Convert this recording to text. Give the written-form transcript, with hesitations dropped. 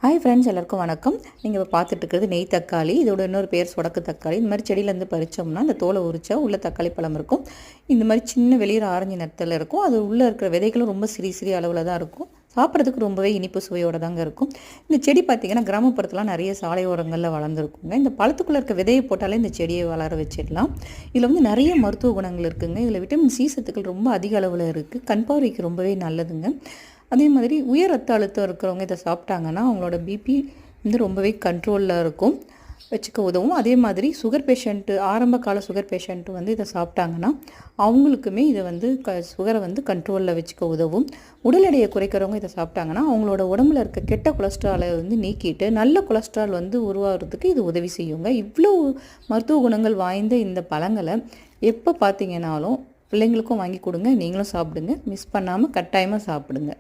Hi friends, எல்லாருக்கும் வணக்கம். நீங்கள் இப்போ பார்த்துட்டு இருக்கிறது நெய் தக்காளி. இதோட இன்னொரு பேர் சொடக்கு தக்காளி. இந்த மாதிரி செடியிலேருந்து பறித்தோம்னா அந்த தோலை உரிச்சா உள்ள தக்காளி பழம் இருக்கும். இந்த மாதிரி சின்ன வெளியில் ஆரஞ்சு நிறத்தில் இருக்கும். அது உள்ளே இருக்கிற விதைகளும் ரொம்ப சிறிய அளவில் தான் இருக்கும். சாப்பிட்றதுக்கு ரொம்பவே இனிப்பு சுவையோடு தாங்க இருக்கும். இந்த செடி பார்த்திங்கன்னா கிராமப்புறத்துலாம் நிறைய சாலை ஓரங்களில் வளர்ந்துருக்குங்க. இந்த பழத்துக்குள்ளே இருக்க விதையை போட்டாலே இந்த செடியை வளர வச்சிடலாம். இதில் வந்து நிறைய மருத்துவ குணங்கள் இருக்குதுங்க. இதில் விட்டமின் சி சத்துக்கள் ரொம்ப அதிக அளவில் இருக்குது. கண் பார்வைக்கு ரொம்பவே நல்லதுங்க. அதே மாதிரி உயர் ரத்த அழுத்தம் இருக்கிறவங்க இதை சாப்பிட்டாங்கன்னா அவங்களோட பிபி வந்து ரொம்பவே கண்ட்ரோலில் இருக்கும், வச்சுக்க உதவும். அதே மாதிரி சுகர் பேஷண்ட்டு, ஆரம்ப கால சுகர் பேஷண்ட்டு வந்து இதை சாப்பிட்டாங்கன்னா அவங்களுக்குமே இதை வந்து சுகரை வந்து கண்ட்ரோலில் வச்சுக்க உதவும். உடல் எடையை குறைக்கிறவங்க இதை சாப்பிட்டாங்கன்னா அவங்களோட உடம்புல இருக்க கெட்ட கொலஸ்ட்ராலை வந்து நீக்கிட்டு நல்ல கொலஸ்ட்ரால் வந்து உருவாகிறதுக்கு இது உதவி செய்யுங்க. இவ்வளோ மருத்துவ குணங்கள் வாய்ந்த இந்த பழங்களை எப்போ பார்த்தீங்கன்னாலும் பிள்ளைங்களுக்கும் வாங்கி கொடுங்க, நீங்களும் சாப்பிடுங்க. மிஸ் பண்ணாமல் கட்டாயமாக சாப்பிடுங்க.